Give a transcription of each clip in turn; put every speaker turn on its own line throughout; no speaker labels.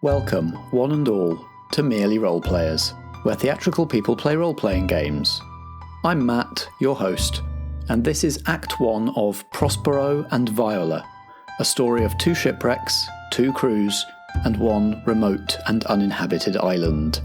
Welcome, one and all, to Merely Role Players, where theatrical people play role-playing games. I'm Matt, your host, and this is Act 1 of Prospero and Viola, a story of 2 shipwrecks, 2 crews, and 1 remote and uninhabited island.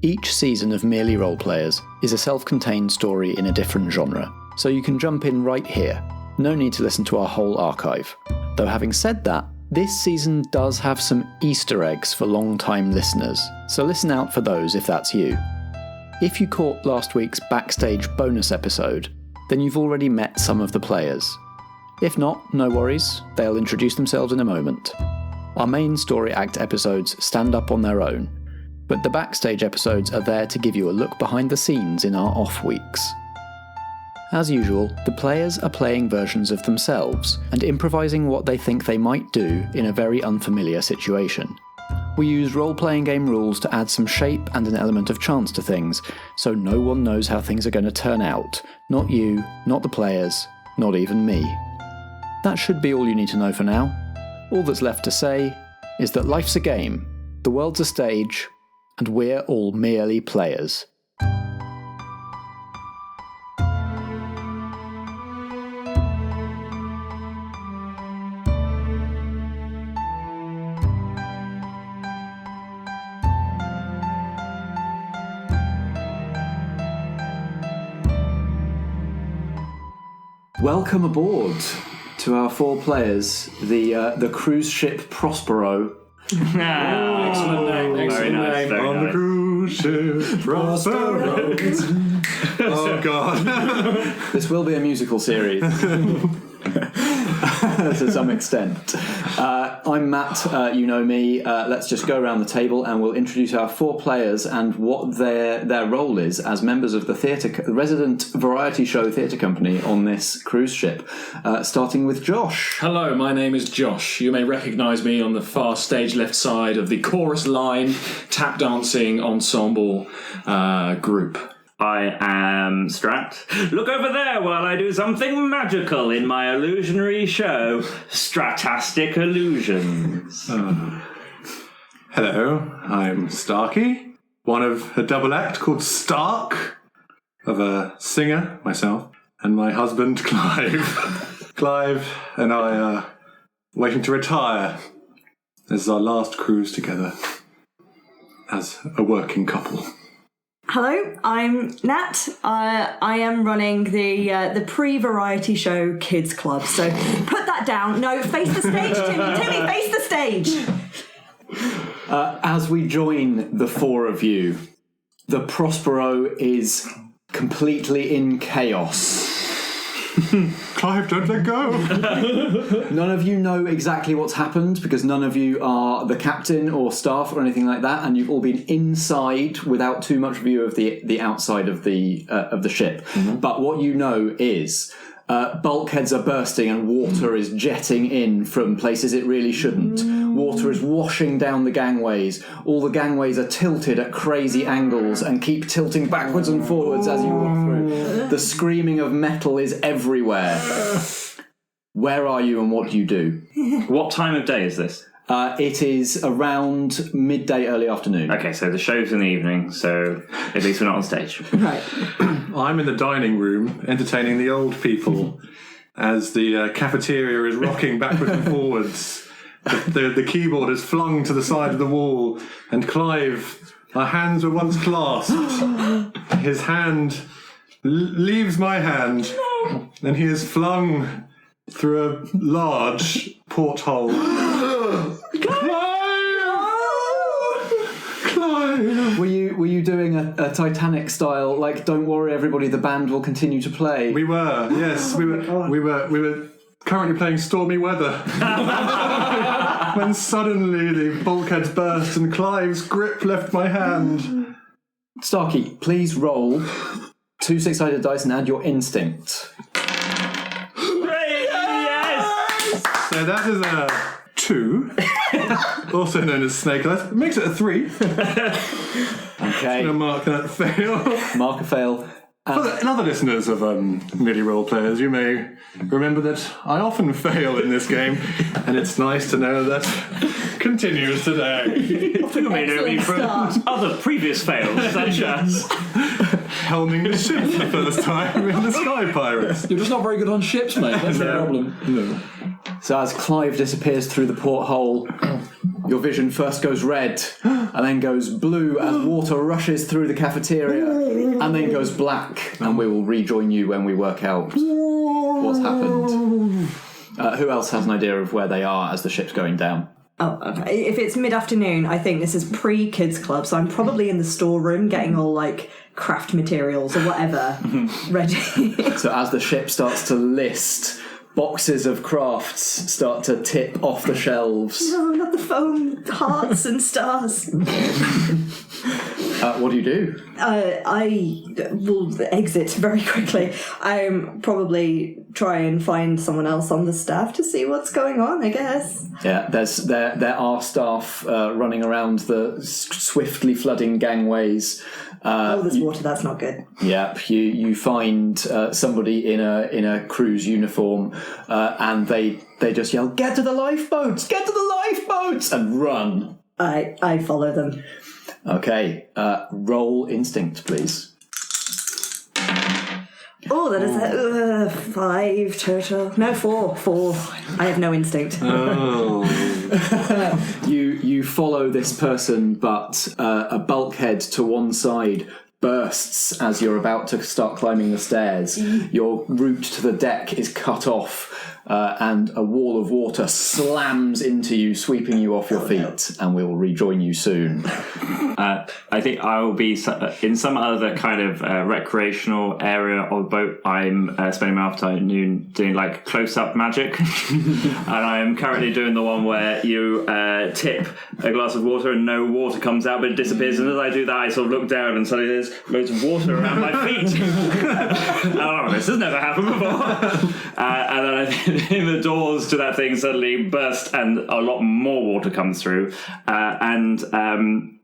Each season of Merely Role Players is a self-contained story in a different genre, so you can jump in right here. No need to listen to our whole archive. Though having said that, this season does have some Easter eggs for long-time listeners, so listen out for those if that's you. If you caught last week's backstage bonus episode, then you've already met some of the players. If not, no worries, they'll introduce themselves in a moment. Our main story act episodes stand up on their own, but the backstage episodes are there to give you a look behind the scenes in our off weeks. As usual, the players are playing versions of themselves and improvising what they think they might do in a very unfamiliar situation. We use role-playing game rules to add some shape and an element of chance to things, so no one knows how things are going to turn out. Not you, not the players, not even me. That should be all you need to know for now. All that's left to say is that life's a game, the world's a stage, and we're all merely players. Welcome aboard to our 4 players, the cruise ship Prospero.
Excellent name, excellent name.
Very
On
nice.
the cruise ship Prospero.
Oh God.
This will be a musical series. To some extent. I'm Matt, you know me. Let's just go around the table and we'll introduce our 4 players and what their role is as members of the resident variety show theatre company on this cruise ship. Starting with Josh.
Hello, my name is Josh. You may recognise me on the far stage left side of the chorus line tap dancing ensemble group.
I am Strat. Look over there while I do something magical in my illusionary show, Stratastic Illusions.
Hello, I'm Starkey, one of a double act called Stark, of a singer, myself, and my husband, Clive. Clive and I are waiting to retire. This is our last cruise together as a working couple.
Hello, I'm Nat. I am running the pre-variety show Kids Club. So put that down. No, face the stage, Timmy. Timmy, face the stage.
As we join the 4 of you, the Prospero is completely in chaos.
Clive, don't let go!
None of you know exactly what's happened because none of you are the captain or staff or anything like that, and you've all been inside without too much view of the outside of the ship. Mm-hmm. But what you know is bulkheads are bursting and water is jetting in from places it really shouldn't. Water is washing down the gangways. All the gangways are tilted at crazy angles and keep tilting backwards and forwards as you walk through. The screaming of metal is everywhere. Where are you and what do you do?
What time of day is this?
It is around midday, early afternoon.
Okay, so the show's in the evening, so at least we're not on stage.
Right.
I'm in the dining room entertaining the old people as the cafeteria is rocking backwards and forwards. The keyboard is flung to the side of the wall, and Clive, our hands were once clasped. His hand leaves my hand, and he is flung through a large porthole. Clive!
Were you doing a Titanic style, like, don't worry everybody, the band will continue to play?
We were, yes. We were currently playing Stormy Weather. When suddenly the bulkheads burst and Clive's grip left my hand.
Starkey, please roll 2 6-sided dice and add your instinct.
Great! Yes!
So that is a 2, also known as snake eyes. It makes it a 3.
Okay.
I'm gonna mark that fail.
Mark a fail.
And other listeners of Merely Role Players, you may remember that I often fail in this game, and it's nice to know that continues today.
You may know me from other previous fails, such as
helming the ship for the first time in the Sky Pirates.
You're just not very good on ships, mate. That's the problem. No.
So as Clive disappears through the porthole, your vision first goes red and then goes blue as water rushes through the cafeteria and then goes black, and we will rejoin you when we work out what's happened. Who else has an idea of where they are as the ship's going down?
Oh, okay. If it's mid-afternoon, I think this is pre-kids club, so I'm probably in the storeroom getting all, like, craft materials or whatever ready.
So as the ship starts to list, boxes of crafts start to tip off the shelves.
No, not the foam hearts and stars.
What do you do?
I will exit very quickly. I'm probably try and find someone else on the staff to see what's going on, I guess.
Yeah, there are staff running around the swiftly flooding gangways.
There's water. That's not good.
Yep, you find somebody in a crew's uniform, and they just yell, "Get to the lifeboats! Get to the lifeboats!" and run.
I follow them.
Okay, roll instinct, please.
Oh, that is 5 total. No, 4. 4. I have no instinct.
Oh.
You follow this person, but a bulkhead to one side bursts as you're about to start climbing the stairs. Your route to the deck is cut off, and a wall of water slams into you, sweeping you off your feet, and we will rejoin you soon.
I think I will be in some other kind of recreational area of the boat. I'm spending my afternoon doing like close-up magic, and I'm currently doing the one where you tip a glass of water and no water comes out, but it disappears. And as I do that, I sort of look down and suddenly there's loads of water around my feet. Oh, this has never happened before. And then I think the doors to that thing suddenly burst and a lot more water comes through.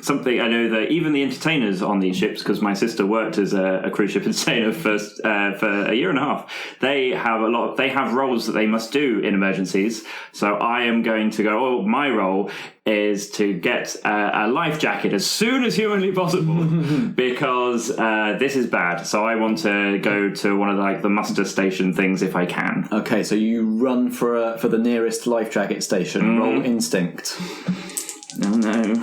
Something I know that even the entertainers on these ships, because my sister worked as a cruise ship entertainer for a year and a half, they have roles that they must do in emergencies. So I am going to go, my role is to get a life jacket as soon as humanly possible because this is bad. So I want to go to one of the muster station things if I can.
Okay, so you run for the nearest life jacket station. Roll instinct.
Oh no.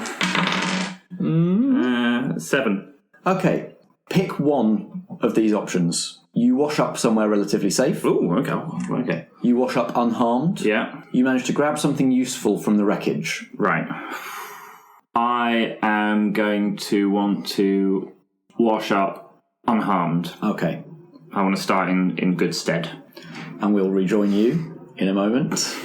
7.
Okay, pick one of these options. You wash up somewhere relatively safe.
Ooh, okay.
You wash up unharmed.
Yeah.
You manage to grab something useful from the wreckage.
Right. I am going to want to wash up unharmed.
Okay.
I want to start in good stead.
And we'll rejoin you in a moment.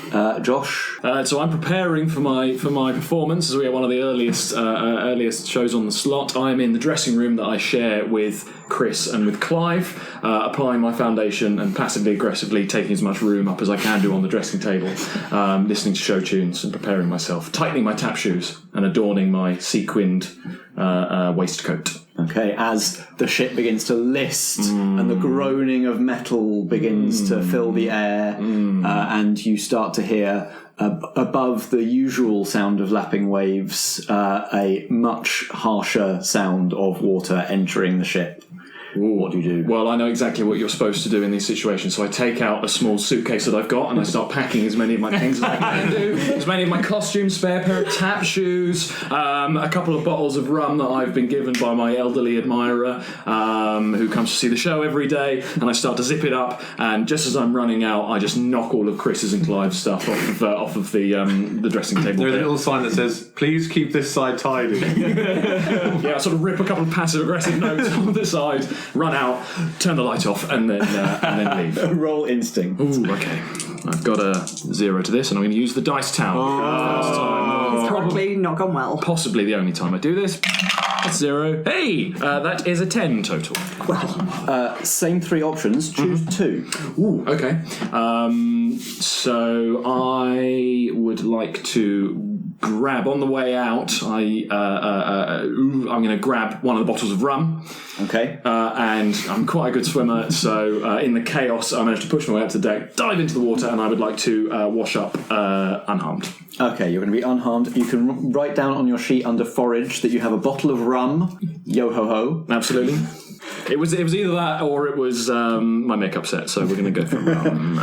Josh?
So I'm preparing for my performance as we are one of the earliest shows on the slot. I'm in the dressing room that I share with Chris and with Clive, applying my foundation and passively aggressively taking as much room up as I can do on the dressing table, listening to show tunes and preparing myself, tightening my tap shoes and adorning my sequined waistcoat.
Okay, as the ship begins to list and the groaning of metal begins to fill the air, and you start to hear above the usual sound of lapping waves a much harsher sound of water entering the ship. What do you do?
Well, I know exactly what you're supposed to do in these situations, so I take out a small suitcase that I've got and I start packing as many of my things as I can do. As many of my costumes, spare pair of tap shoes, a couple of bottles of rum that I've been given by my elderly admirer who comes to see the show every day, and I start to zip it up, and just as I'm running out, I just knock all of Chris's and Clive's stuff off of the dressing table.
There's a little sign that says, "Please keep this side tidy."
Yeah, I sort of rip a couple of passive-aggressive notes on the side, run out, turn the light off, and then leave.
Roll instinct.
Ooh, okay. I've got a 0 to this, and I'm going to use the dice tower. First time.
It's probably not gone well.
Possibly the only time I do this. That's 0. Hey! That is a 10 total.
Same 3 options. Choose 2.
Ooh, okay. So I would like to grab on the way out. I'm going to grab one of the bottles of rum.
Okay.
And I'm quite a good swimmer, so in the chaos, I managed to push my way up to the deck, dive into the water, and I would like to wash up unharmed.
Okay, you're going to be unharmed. You can write down on your sheet under forage that you have a bottle of rum. Yo ho ho.
Absolutely. It was either that or it was my makeup set, so we're going to go for rum.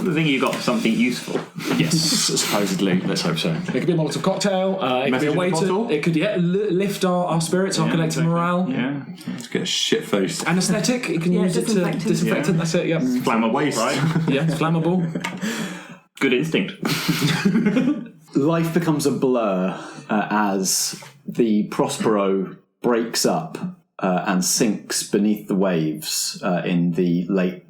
The thing you got something useful.
Yes, supposedly. Let's hope so. It could be a Molotov cocktail. It could be a way to. It could lift our spirits, our collective morale.
Yeah.
Let's get shit-faced.
Anesthetic. You can use it to disinfect it. That's it. Yeah.
Flammable,
Waste.
right?
Yeah. Flammable.
Good instinct.
Life becomes a blur as the Prospero breaks up and sinks beneath the waves in the late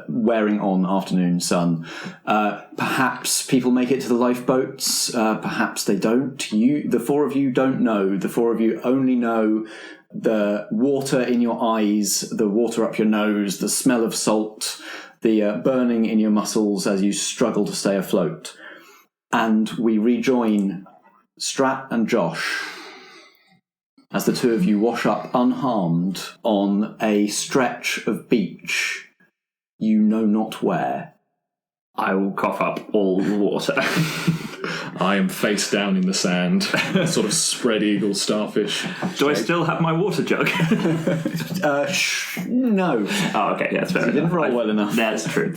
wearing on afternoon sun. Perhaps people make it to the lifeboats, perhaps they don't. The four of you don't know. The four of you only know the water in your eyes, the water up your nose, the smell of salt, the burning in your muscles as you struggle to stay afloat. And we rejoin Strat and Josh as the two of you wash up unharmed on a stretch of beach you know not where.
I will cough up all the water.
I am face down in the sand, sort of spread eagle starfish.
Do I still have my water jug?
No.
Oh, okay, yeah, that's fair.
You didn't roll well enough.
That's true.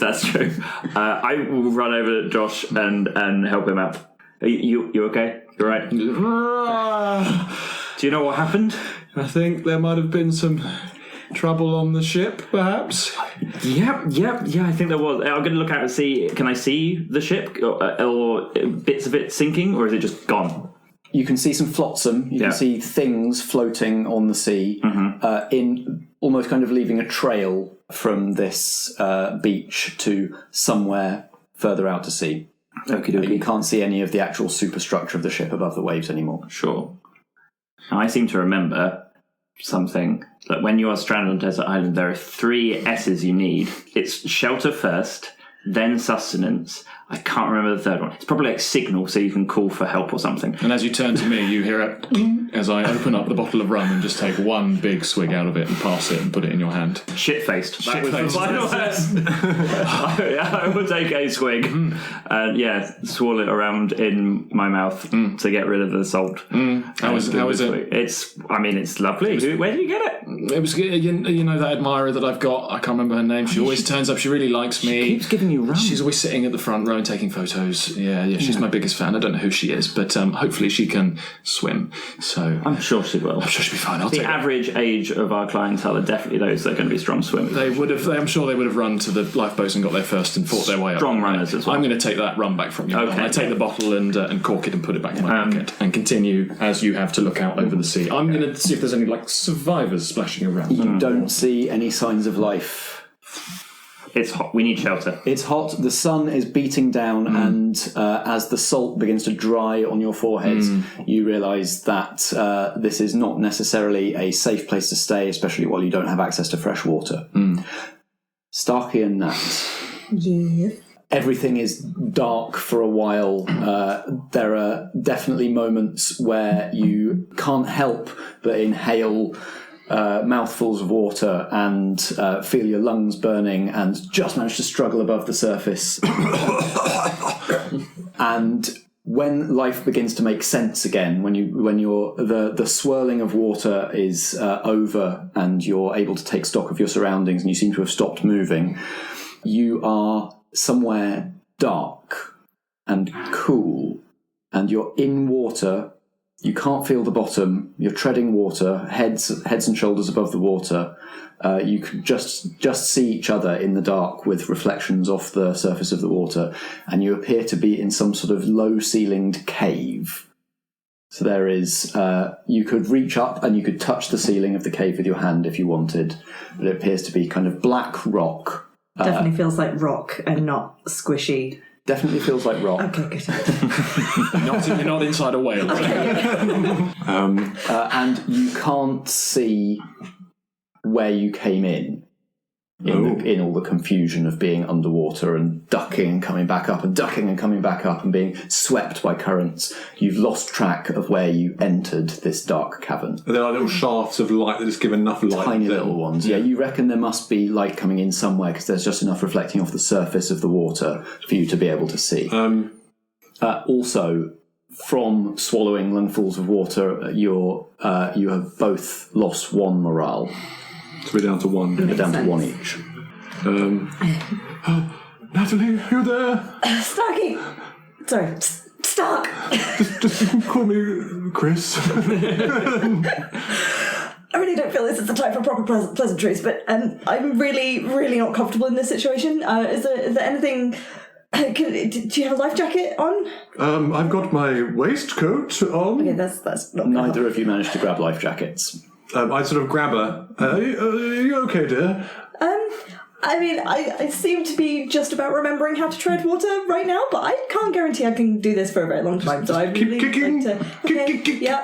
I will run over to Josh and help him out. Are you okay? You're right. Do you know what happened?
I think there might have been some trouble on the ship, perhaps.
Yeah, I think there was. I'm going to look out and see, can I see the ship or bits of it sinking, or is it just gone?
You can see some flotsam. You can see things floating on the sea, in almost kind of leaving a trail from this beach to somewhere further out to sea.
Okay.
You can't see any of the actual superstructure of the ship above the waves anymore.
Sure. Now, I seem to remember something, that when you are stranded on a desert island, there are 3 S's you need. It's shelter first, then sustenance. I can't remember the third one. It's probably like signal, so you can call for help or something.
And as you turn to me, you hear a ding as I open up the bottle of rum and just take one big swig out of it and pass it and put it in your hand.
Shit-faced. That was the
Shit-faced.
final I will take a swig and swirl it around in my mouth to get rid of the salt.
How is it?
It's lovely. Where did you get it?
It was, you know, that admirer that I've got. I can't remember her name. She always turns up. She really likes me.
She keeps giving you rum.
She's always sitting at the front row and taking photos. Yeah. She's my biggest fan. I don't know who she is, but hopefully she can swim. So
I'm sure she will.
I'm sure she'll be fine.
The average age of our clientele are definitely those that are going to be strong swimmers.
I'm sure they would have run to the lifeboats and got there first and fought their way up.
Strong runners as well.
I'm going to take that rum back from you.
Okay.
I take the bottle and cork it and put it back in my pocket and continue as you have to look out over the sea. I'm going to see if there's any survivors splashing around.
You don't see any signs of life.
It's hot. We need shelter.
It's hot. The sun is beating down, and as the salt begins to dry on your foreheads, you realise that this is not necessarily a safe place to stay, especially while you don't have access to fresh water. Starkey and Nat.
Yeah.
Everything is dark for a while. There are definitely moments where you can't help but inhale mouthfuls of water and feel your lungs burning and just manage to struggle above the surface. And when life begins to make sense again, when the swirling of water is over and you're able to take stock of your surroundings and you seem to have stopped moving, you are somewhere dark and cool and you're in water. You can't feel the bottom. You're treading water, heads and shoulders above the water. You can just see each other in the dark with reflections off the surface of the water, and you appear to be in some sort of low-ceilinged cave. So there is, you could reach up and you could touch the ceiling of the cave with your hand if you wanted, but it appears to be kind of black rock.
Definitely feels like rock and not squishy.
Definitely feels like rock.
Okay, good.
You're not inside a whale.
And you can't see where you came in. in all the confusion of being underwater and ducking and coming back up and ducking and coming back up and being swept by currents. You've lost track of where you entered this dark cavern.
There are little shafts of light that just give enough light.
Tiny little ones. Yeah, you reckon there must be light coming in somewhere because there's just enough reflecting off the surface of the water for you to be able to see. Also, from swallowing lungfuls of water, you have both lost 1 morale.
So we're down to 1.
We're down to 1 each.
Natalie, you there?
Starkey! Sorry, Stark!
Just you can call me Chris.
I really don't feel this is the time for proper pleasantries, but I'm really, really not comfortable in this situation. Is there anything... do you have a life jacket on?
I've got my waistcoat on.
Okay, that's not
Neither of you managed to grab life jackets.
I sort of grab her. Are you okay, dear?
I mean, I seem to be just about remembering how to tread water right now, but I can't guarantee I can do this for a very long time. So I
keep
really
kicking.
like to. Yeah.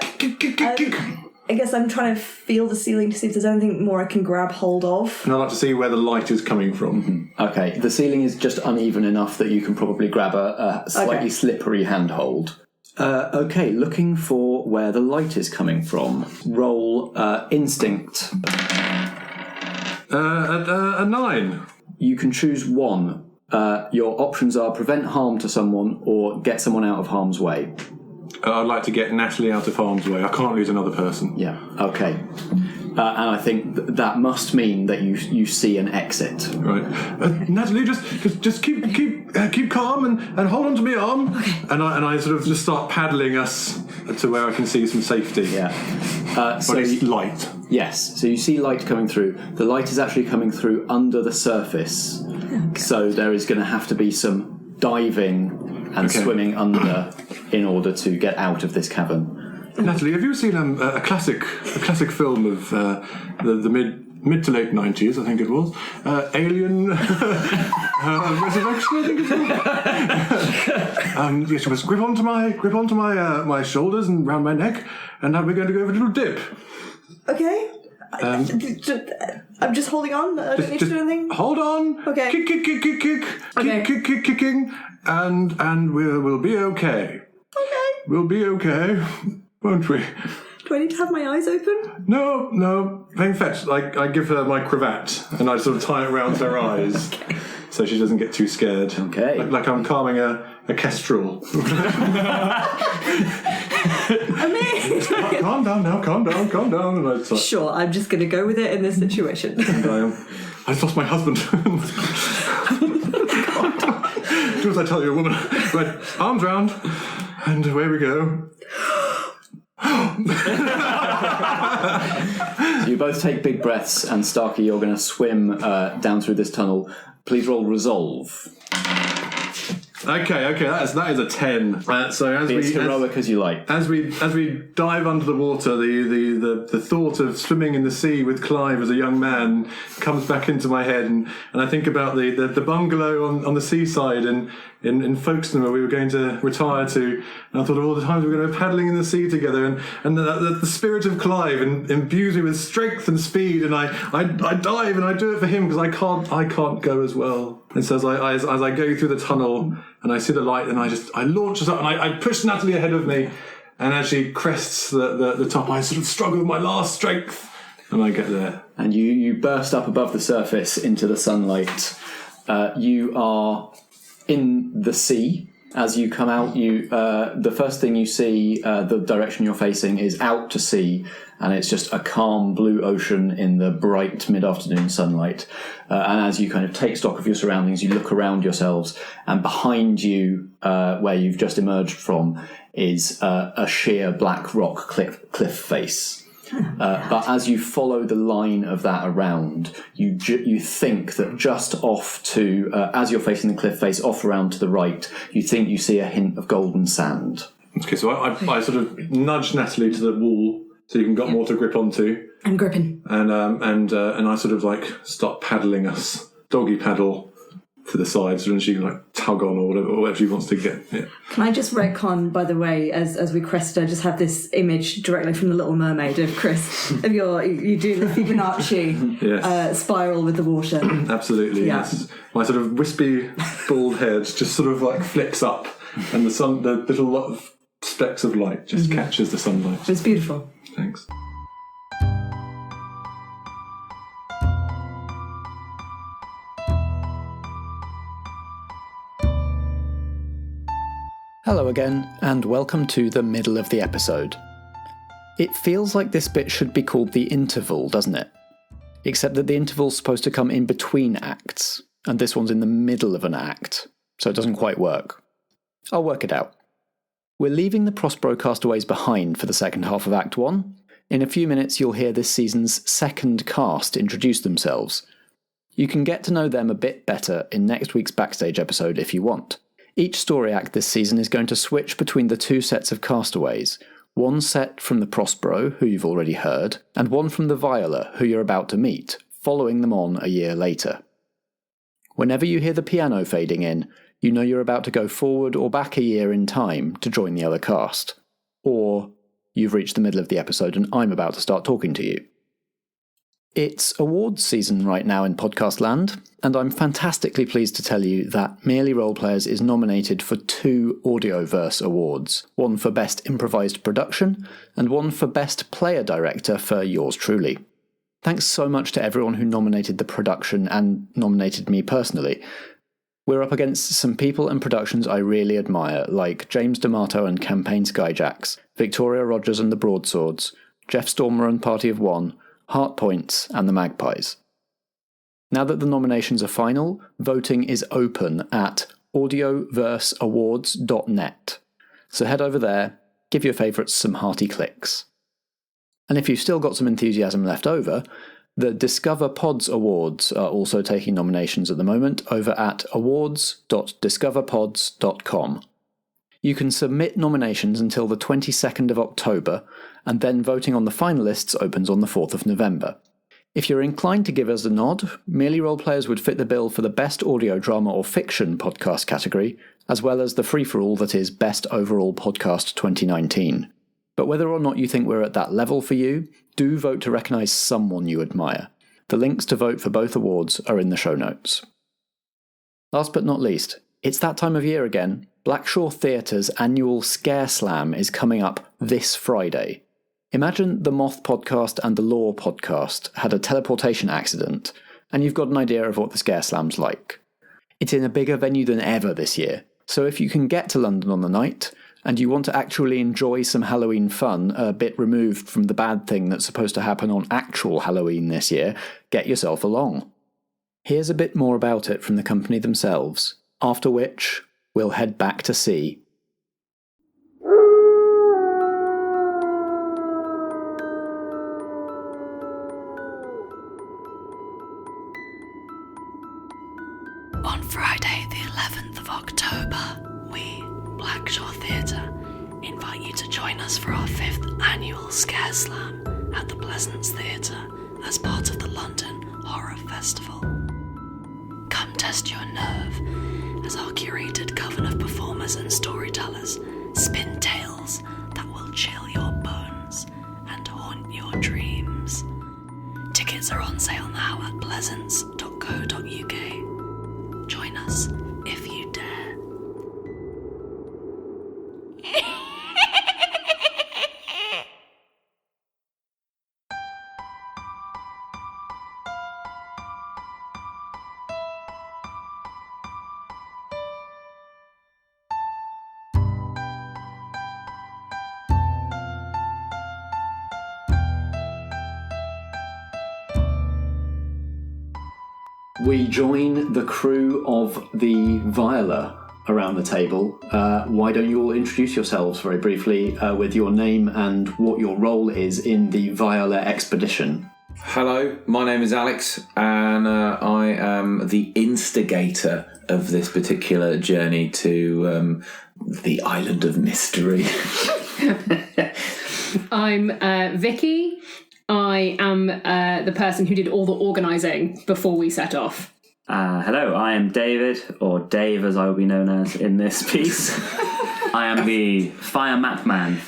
I guess I'm trying to feel the ceiling to see if there's anything more I can grab hold of.
And I'd like to see where the light is coming from.
Okay, the ceiling is just uneven enough that you can probably grab a slightly slippery handhold. Okay, looking for where the light is coming from. Roll instinct.
A 9.
You can choose one. Your options are prevent harm to someone or get someone out of harm's way.
I'd like to get Natalie out of harm's way. I can't lose another person.
Yeah, okay. And I think that must mean that you see an exit.
Right. Natalie, just keep calm and hold on to my arm. Okay. And I sort of just start paddling us to where I can see some safety.
Yeah.
So it's light.
Yes. So you see light coming through. The light is actually coming through under the surface. Okay. So there is going to have to be some diving and swimming under in order to get out of this cavern.
Natalie, have you seen a classic film of the mid to late 90s, I think it was? Alien Resurrection, I think it was. Yes, you must grip onto my shoulders and round my neck, and now we're going to go for a little dip.
Okay. I'm just holding on. I don't need to do anything.
Hold on.
Okay.
Kick.
Okay.
Kicking, and we'll be okay.
Okay.
We'll be okay. Won't we?
Do I need to have my eyes open?
No. Playing fetch. I give her my cravat and I sort of tie it around her eyes so she doesn't get too scared.
Okay.
Like I'm calming a kestrel.
I mean...
calm down now, calm down. And I like,
sure, I'm just going to go with it in this situation.
I just lost my husband. Do as I tell you, woman. Right, arms round, and away we go.
So you both take big breaths, and Starkey, you're going to swim down through this tunnel. Please roll resolve.
Okay, that is a 10. So as
Be as heroic as you like.
As we dive under the water, the thought of swimming in the sea with Clive as a young man comes back into my head, and I think about the bungalow on the seaside in Folkestone where we were going to retire to, and I thought of all the times we were going to be paddling in the sea together, and the spirit of Clive imbues me with strength and speed, and I dive and I do it for him because I can't go as well. And so as I go through the tunnel and I see the light, and I launch us up and I push Natalie ahead of me, and as she crests the top, I sort of struggle with my last strength, and I get there. And
you burst up above the surface into the sunlight. You are in the sea. As you come out, the first thing you see, the direction you're facing, is out to sea, and it's just a calm blue ocean in the bright mid-afternoon sunlight. And as you kind of take stock of your surroundings, you look around yourselves, and behind you, where you've just emerged from, is a sheer black rock cliff face. But as you follow the line of that around, you think that just off to, as you're facing the cliff face, off around to the right, you think you see a hint of golden sand.
Okay, so I sort of nudge Natalie to the wall so you can got more to grip onto.
I'm gripping.
And I sort of like start paddling us, doggy paddle, to the sides, and she can like tug on or whatever she wants to get. Yeah.
Can I just retcon, by the way, as we crest, I just have this image directly from The Little Mermaid of Chris, of you do the Fibonacci
Yes.
spiral with the water.
Absolutely,
Yeah.
yes. My sort of wispy, bald head just sort of like flicks up, and the little lot of specks of light just catches the sunlight.
It's beautiful.
Thanks.
Hello again, and welcome to the middle of the episode. It feels like this bit should be called the interval, doesn't it? Except that the interval's supposed to come in between acts, and this one's in the middle of an act, so it doesn't quite work. I'll work it out. We're leaving the Prospero castaways behind for the second half of Act 1. In a few minutes you'll hear this season's second cast introduce themselves. You can get to know them a bit better in next week's backstage episode if you want. Each story act this season is going to switch between the two sets of castaways, one set from the Prospero, who you've already heard, and one from the Viola, who you're about to meet, following them on a year later. Whenever you hear the piano fading in, you know you're about to go forward or back a year in time to join the other cast. Or you've reached the middle of the episode and I'm about to start talking to you. It's awards season right now in podcast land, and I'm fantastically pleased to tell you that Merely Roleplayers is nominated for 2 Audioverse awards, one for Best Improvised Production, and one for Best Player Director for yours truly. Thanks so much to everyone who nominated the production and nominated me personally. We're up against some people and productions I really admire, like James D'Amato and Campaign Skyjacks, Victoria Rogers and the Broadswords, Jeff Stormer and Party of One, Heart Points, and the Magpies. Now that the nominations are final, voting is open at audioverseawards.net. So head over there, give your favourites some hearty clicks. And if you've still got some enthusiasm left over, the Discover Pods Awards are also taking nominations at the moment over at awards.discoverpods.com. You can submit nominations until the 22nd of October, and then voting on the finalists opens on the 4th of November. If you're inclined to give us a nod, Merely Roleplayers would fit the bill for the Best Audio Drama or Fiction podcast category, as well as the free-for-all that is Best Overall Podcast 2019. But whether or not you think we're at that level for you, do vote to recognise someone you admire. The links to vote for both awards are in the show notes. Last but not least, it's that time of year again. Blackshaw Theatre's annual Scare Slam is coming up this Friday. Imagine the Moth podcast and the Law podcast had a teleportation accident, and you've got an idea of what the Scare Slam's like. It's in a bigger venue than ever this year, so if you can get to London on the night, and you want to actually enjoy some Halloween fun, a bit removed from the bad thing that's supposed to happen on actual Halloween this year, get yourself along. Here's a bit more about it from the company themselves, after which we'll head back to sea.
On Friday, the 11th of October, we, Blackshaw Theatre, invite you to join us for our 5th annual Scare Slam at the Pleasance Theatre as part of the London Horror Festival. Come test your nerve as our curated coven of performers and storytellers spin tales that will chill your bones and haunt your dreams. Tickets are on sale now at pleasance.co.uk. Join us if you dare.
We join the crew of the Viola around the table. Why don't you all introduce yourselves very briefly with your name and what your role is in the Viola expedition?
Hello, my name is Alex, and I am the instigator of this particular journey to the Island of Mystery.
I'm Vikki. I am the person who did all the organising before we set off.
Hello, I am David, or Dave as I will be known as in this piece. I am the fire map man.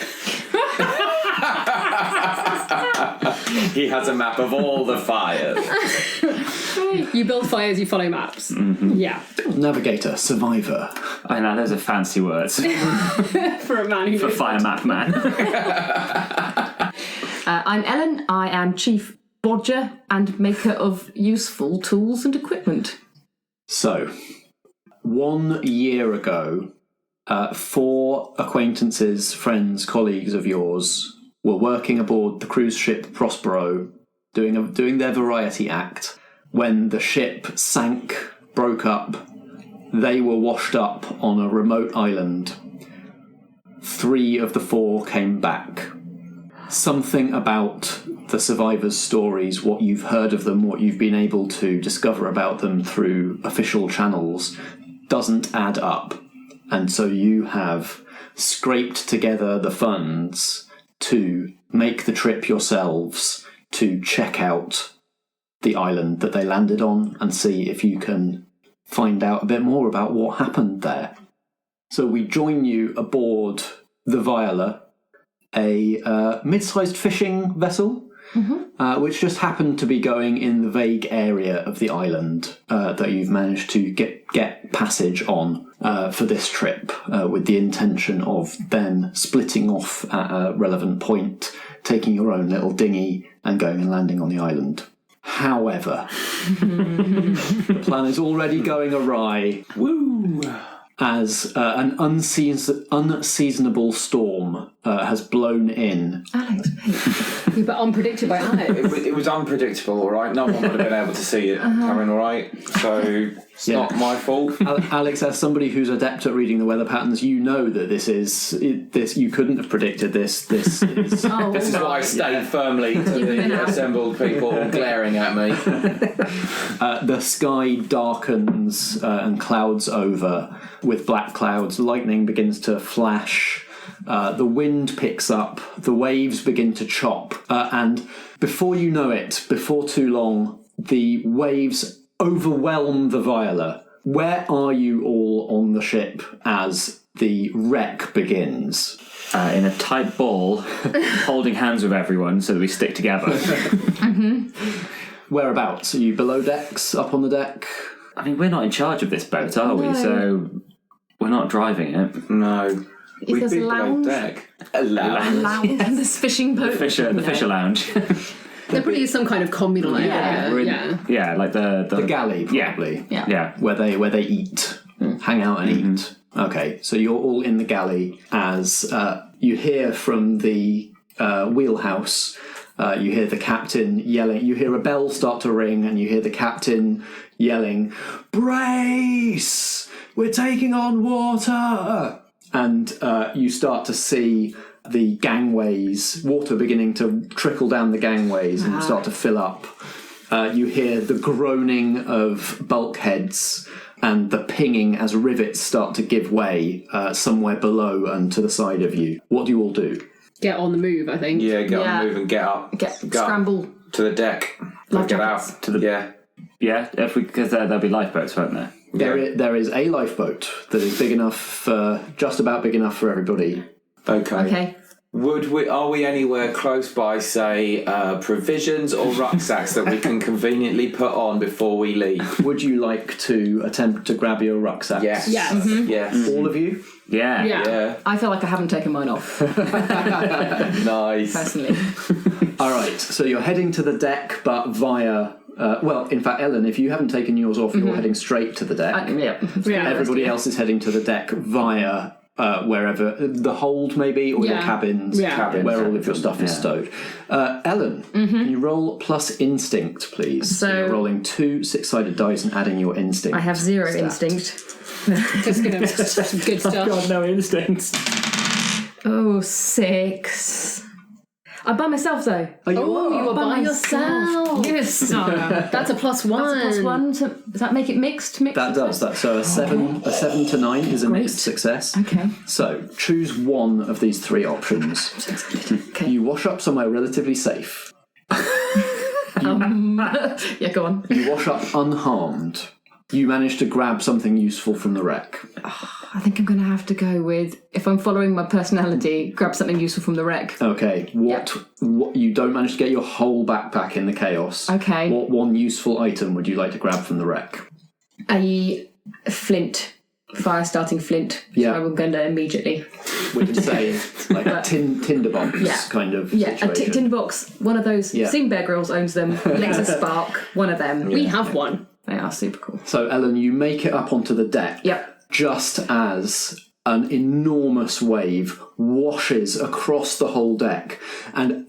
He has a map of all the fires.
You build fires, you follow maps. Mm-hmm. Yeah.
Navigator, survivor.
I know, those are fancy words.
For a man who
For fire map man.
I'm Ellen. I am Chief Bodger and maker of useful tools and equipment.
So, 1 year ago, 4 acquaintances, friends, colleagues of yours were working aboard the cruise ship Prospero, doing their variety act. When the ship sank, broke up, they were washed up on a remote island. 3 of the 4 came back. Something about the survivors' stories, what you've heard of them, what you've been able to discover about them through official channels, doesn't add up. And so you have scraped together the funds to make the trip yourselves to check out the island that they landed on and see if you can find out a bit more about what happened there. So we join you aboard the Viola, a mid-sized fishing vessel, which just happened to be going in the vague area of the island that you've managed to get passage on for this trip, with the intention of then splitting off at a relevant point, taking your own little dinghy and going and landing on the island. However, the plan is already going awry. Woo! As an unseasonable storm has blown in.
Alex, mate.
But unpredicted by Alex.
It was unpredictable, all right? No one would have been able to see it coming, all right? So it's not my fault.
Alex, as somebody who's adept at reading the weather patterns, you know that this you couldn't have predicted this. This is
This is why I stayed firmly to the assembled people glaring at me.
The sky darkens and clouds over with black clouds. Lightning begins to flash. The wind picks up. The waves begin to chop. And before you know it, before too long, the waves overwhelm the Viola. Where are you all on the ship as the wreck begins?
In a tight ball, holding hands with everyone so that we stick together.
Whereabouts? Are you below decks? Up on the deck?
I mean, we're not in charge of this boat, are we? So we're not driving it.
No.
If there's a lounge,
A lounge.
in this fishing boat.
The fisher lounge.
There probably is some kind of communal area.
We're in-
Yeah.
yeah, like the
Galley, probably.
Yeah.
Where they eat, hang out and eat. Okay, so you're all in the galley as you hear from the wheelhouse. You hear the captain yelling. You hear a bell start to ring, and you hear the captain yelling, "Brace! We're taking on water!" And you start to see the gangways, water beginning to trickle down the gangways and start to fill up. You hear the groaning of bulkheads and the pinging as rivets start to give way somewhere below and to the side of you. What do you all do?
Get on the move, I think.
Yeah, get on the move and get up.
Get scramble.
To the deck.
Life
Get
jackets.
out. To the
Yeah, because there'll be lifeboats, won't there?
There is a lifeboat that is big enough, just about big enough for everybody.
Okay.
Are we anywhere close by, say, provisions or rucksacks that we can conveniently put on before we leave?
Would you like to attempt to grab your rucksacks?
Yes.
Yes.
Yes.
All of you?
Yeah.
Yeah.
I feel like I haven't taken mine off,
Nice.
personally.
All right, so you're heading to the deck, but via... well, in fact, Ellen, if you haven't taken yours off, you're heading straight to the deck.
Yeah.
Everybody else is heading to the deck via wherever, the hold maybe, or your cabins, where all of your stuff is stowed. Ellen, can you roll plus instinct, please?
So
you're rolling 2 6-sided dice and adding your instinct.
I have 0
stat.
instinct.
Just gonna some good stuff.
God, no instincts.
Oh, 6. I'm by myself though.
Oh, you
Oh,
are?
you are by yourself.
Yes.
That's a +1.
That's a +1. Does that make it mixed?
That does. That. So a 7 to 9 is a mixed success.
Okay.
So choose one of these 3 options.
Okay.
You wash up somewhere relatively safe.
Yeah, go on.
You wash up unharmed. You managed to grab something useful from the wreck.
I think I'm going to have to go with, if I'm following my personality, grab something useful from the wreck.
Okay, what you don't manage to get your whole backpack in the chaos.
Okay.
What one useful item would you like to grab from the wreck?
A flint. Fire-starting flint.
Yeah.
So I'm going to immediately.
We can say like a tinderbox kind of situation.
A tinderbox. One of those. Seen Bear Grylls owns them. Laser Spark. One of them.
We have one.
They are super cool.
So, Ellen, you make it up onto the deck.
Yep.
Just as an enormous wave washes across the whole deck, and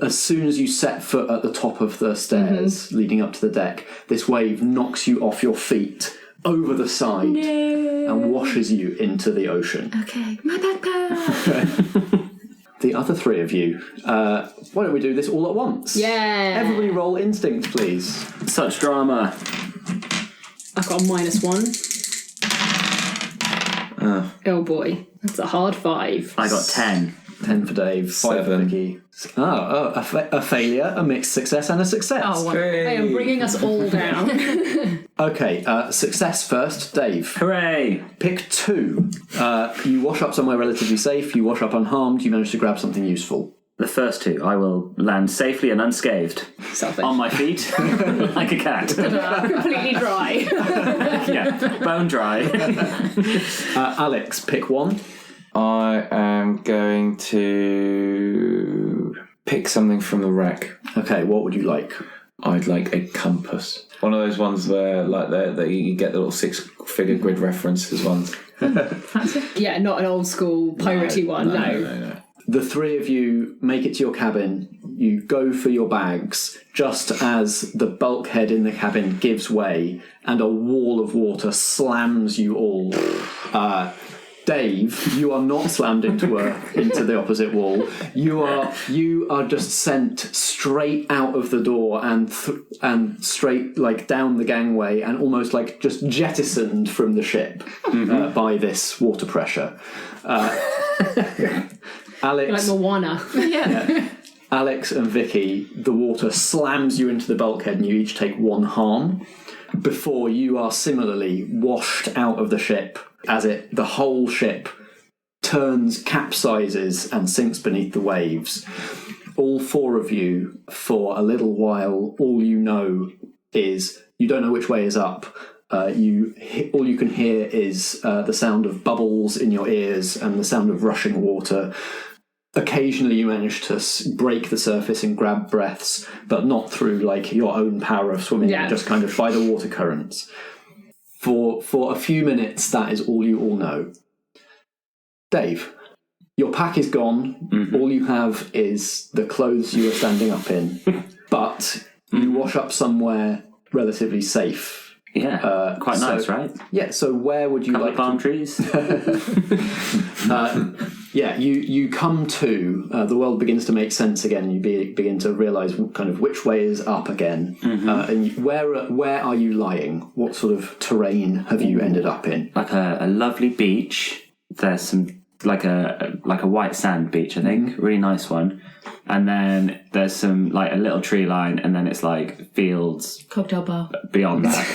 as soon as you set foot at the top of the stairs leading up to the deck, this wave knocks you off your feet over the side and washes you into the ocean.
Okay, my backpack.
The other three of you, why don't we do this all at once?
Yeah.
Everybody roll instinct, please.
Such drama.
I've got a -1. Oh boy, that's a hard 5.
I got 10.
10 for Dave, 5 for
7.
Vikki. A failure, a mixed success, and a success.
Oh, well, I am bringing us all down.
Okay, success first, Dave.
Hooray!
Pick 2. You wash up somewhere relatively safe, you wash up unharmed, you manage to grab something useful.
The first 2, I will land safely and unscathed.
Selfish.
On my feet, like a cat.
Completely dry.
Yeah, bone dry.
Alex, pick 1.
I am going to pick something from the wreck.
Okay, what would you like?
I'd like a compass. One of those ones where, like, that you get the little 6-figure grid references ones.
Yeah, not an old school piratey one, no.
The three of you make it to your cabin. You go for your bags just as the bulkhead in the cabin gives way and a wall of water slams you all. Dave, you are not slammed into the opposite wall. You are just sent straight out of the door and straight like down the gangway and almost like just jettisoned from the ship by this water pressure. Alex,
Like Moana.
Alex and Vikki, the water slams you into the bulkhead and you each take 1 harm before you are similarly washed out of the ship as the whole ship turns, capsizes and sinks beneath the waves. All 4 of you, for a little while, all you know is you don't know which way is up. All you can hear is the sound of bubbles in your ears and the sound of rushing water. Occasionally you manage to break the surface and grab breaths, but not through like your own power of swimming, just kind of by the water currents. For a few minutes, that is all you all know. Dave, your pack is gone. All you have is the clothes you are standing up in, but you wash up somewhere relatively safe.
Yeah, quite nice, right?
Yeah, so where would you like
palm trees?
You come to, the world begins to make sense again, and you begin to realise kind of which way is up again. And where are you lying? What sort of terrain have you ended up in?
Like a lovely beach. There's some like a white sand beach, I think. Really nice one. And then there's some like a little tree line, and then it's like fields.
Cocktail bar.
Beyond that,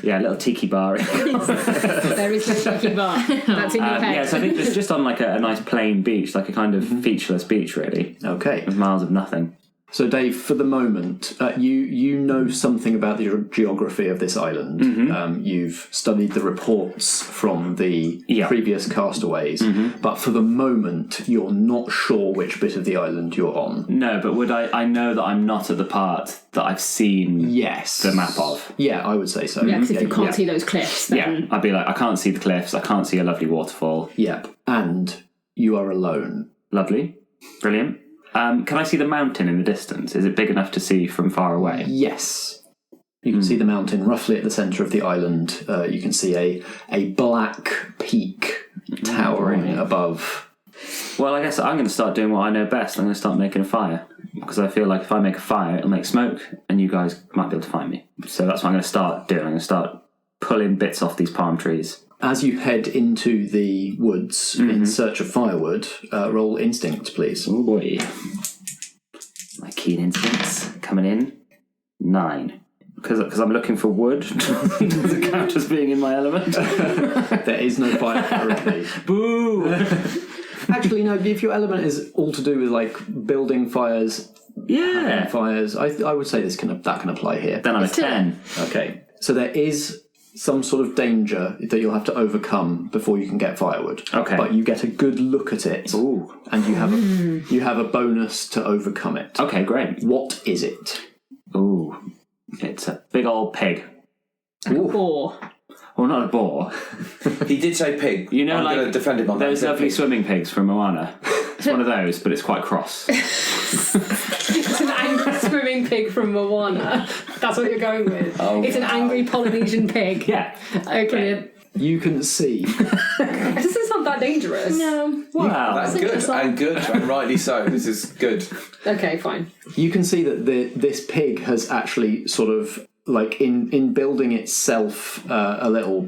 a little tiki bar.
There is no tiki bar. That's in your head.
Yeah, so I think it's just on like a nice plain beach, like a kind of featureless beach, really.
Okay.
With miles of nothing.
So, Dave, for the moment, you know something about the geography of this island. You've studied the reports from the previous castaways, but for the moment, you're not sure which bit of the island you're on.
No, but would I know that I'm not at the part that I've seen the map of?
Yeah, I would say so.
Yeah, because if you can't see those cliffs, then...
I'd be like, I can't see the cliffs, I can't see a lovely waterfall.
Yep, and you are alone.
Lovely. Brilliant. Can I see the mountain in the distance? Is it big enough to see from far away?
Yes. You can see the mountain roughly at the centre of the island. You can see a black peak towering above.
Well, I guess I'm going to start doing what I know best. I'm going to start making a fire. Because I feel like if I make a fire, it'll make smoke, and you guys might be able to find me. So that's what I'm going to start doing. I'm going to start pulling bits off these palm trees.
As you head into the woods in search of firewood, roll instinct, please.
Oh boy. My keen instincts coming in. 9. because I'm looking for wood to count as being in my element.
There is no fire currently.
Boo!
Actually, no. If your element is all to do with like building fires, having fires, I would say that can apply here.
Then I'm a 10.
Okay, so there is some sort of danger that you'll have to overcome before you can get firewood.
Okay.
But you get a good look at it.
Ooh.
And you have a bonus to overcome it.
Okay, great.
What is it?
Ooh. It's a big old pig.
Boar.
Well, not a boar.
He did say pig.
You know,
I'm
like,
going to defend him on that.
those lovely swimming pigs from Moana. It's one of those, but it's quite cross.
It's an angry swimming pig from Moana. That's what you're going with.
Oh,
it's an angry Polynesian pig.
Yeah.
Okay.
You can see.
This is not that dangerous.
No.
Wow.
That's good, and good, and rightly so. This is good.
Okay, fine.
You can see that this pig has actually sort of like in building itself a little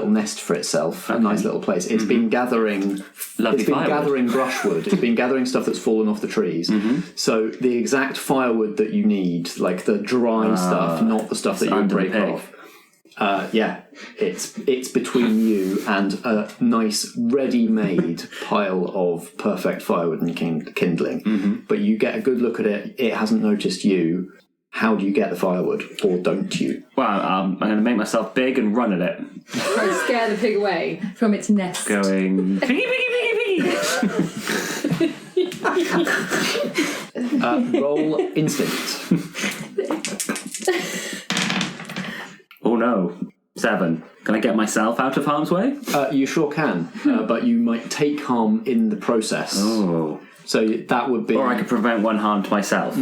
nest for itself, a nice little place. It's been gathering brushwood. It's been gathering stuff that's fallen off the trees. So the exact firewood that you need, like the dry stuff, not the stuff that you would break off. It's between you and a nice ready-made pile of perfect firewood and kindling. But you get a good look at it. It hasn't noticed you. How do you get the firewood, or don't you?
Well, I'm going to make myself big and run at it.
Try to scare the pig away.
From its nest.
Going, piggy, piggy, piggy, piggy!
Roll instinct.
Oh no. 7. Can I get myself out of harm's way?
You sure can, but you might take harm in the process.
Oh.
So that would be...
Or I could prevent one harm to myself.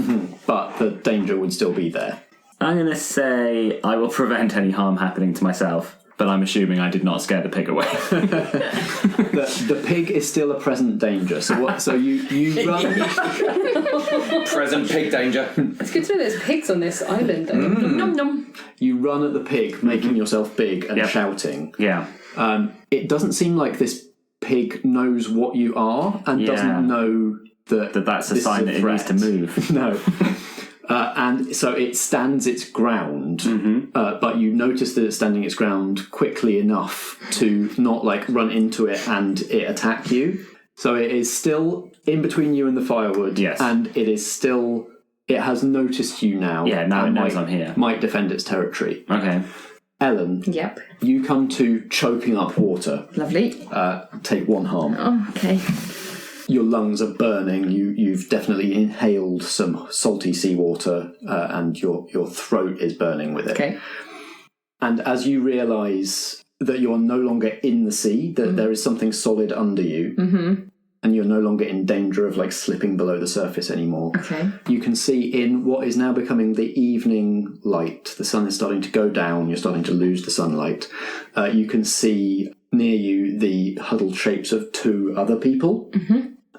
But the danger would still be there.
I'm going to say I will prevent any harm happening to myself, but I'm assuming I did not scare the pig away.
The pig is still a present danger. So you run...
Present pig danger.
It's good to know there's pigs on this island. Nom nom.
You run at the pig, making yourself big and shouting.
Yeah.
It doesn't seem like this pig knows what you are and doesn't know
that's a
this
sign
is
that it needs to move.
No. And so it stands its ground, but you notice that it's standing its ground quickly enough to not like run into it and it attack you. So it is still in between you and the firewood, and it has noticed you now.
Yeah, now it knows I'm here.
Might defend its territory.
Okay.
Ellen,
Yep.
you come to choking up water.
Lovely.
Take 1 harm.
Oh, okay.
Your lungs are burning. You've definitely inhaled some salty seawater, and your throat is burning with it.
Okay.
And as you realise that you are no longer in the sea, that there is something solid under you, and you're no longer in danger of like slipping below the surface anymore.
Okay.
You can see in what is now becoming the evening light. The sun is starting to go down. You're starting to lose the sunlight. You can see near you the huddled shapes of 2 other people.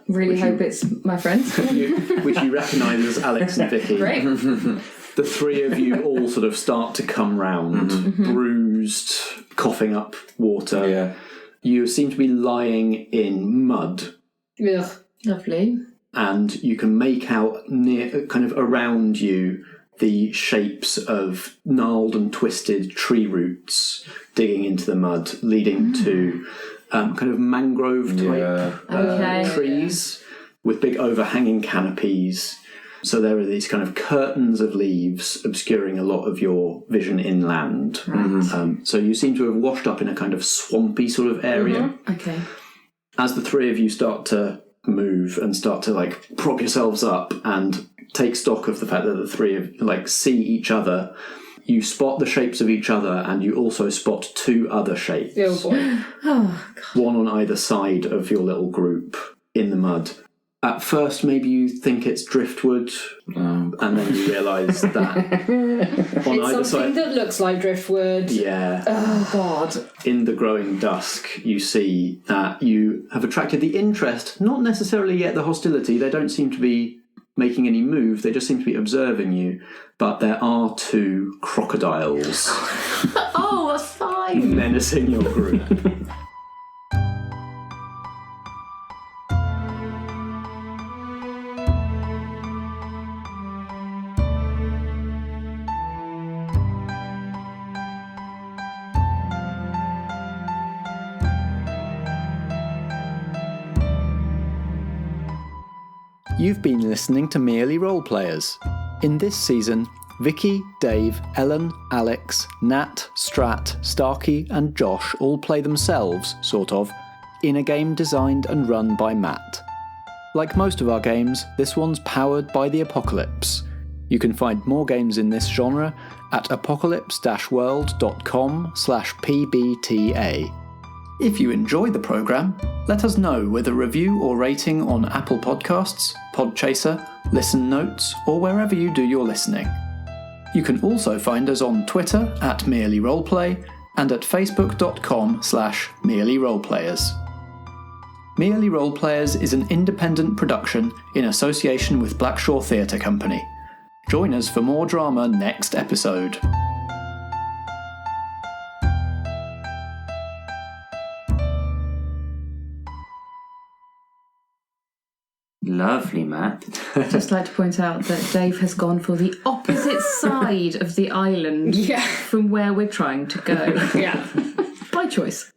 Really hope it's my friends.
which you recognise as Alex and Vikki.
Great.
The 3 of you all sort of start to come round, bruised, coughing up water.
Yeah.
You seem to be lying in mud,
Ugh.
Lovely.
and you can make out near, kind of around you, the shapes of gnarled and twisted tree roots digging into the mud, leading to kind of mangrove type trees with big overhanging canopies. So there are these kind of curtains of leaves obscuring a lot of your vision inland. So you seem to have washed up in a kind of swampy sort of area.
Okay.
As the 3 of you start to move and start to like prop yourselves up and take stock of the fact that the 3 of like see each other, you spot the shapes of each other, and you also spot 2 other shapes.
Oh boy.
One on either side of your little group in the mud. At first, maybe you think it's driftwood, and then you realise that on
It's
either
something
side,
that looks like driftwood.
yeah,
Oh, God.
in the growing dusk, you see that you have attracted the interest, not necessarily yet the hostility. They don't seem to be making any move, they just seem to be observing you. But there are 2 crocodiles
Oh, that's fine.
menacing your group. You've been listening to Merely Roleplayers. In this season, Vikki, Dave, Ellen, Alex, Nat, Strat, Starkey and Josh all play themselves, sort of, in a game designed and run by Matt. Like most of our games, this one's powered by the apocalypse. You can find more games in this genre at apocalypse-world.com/pbta. If you enjoy the programme, let us know with a review or rating on Apple Podcasts, Podchaser, Listen Notes, or wherever you do your listening. You can also find us on Twitter at Merely Roleplay and at facebook.com/Merely Roleplayers. Merely Roleplayers is an independent production in association with Blackshaw Theatre Company. Join us for more drama next episode.
Lovely, Matt.
I'd just like to point out that Dave has gone for the opposite side of the island
Yeah.
from where we're trying to go.
Yeah.
By choice.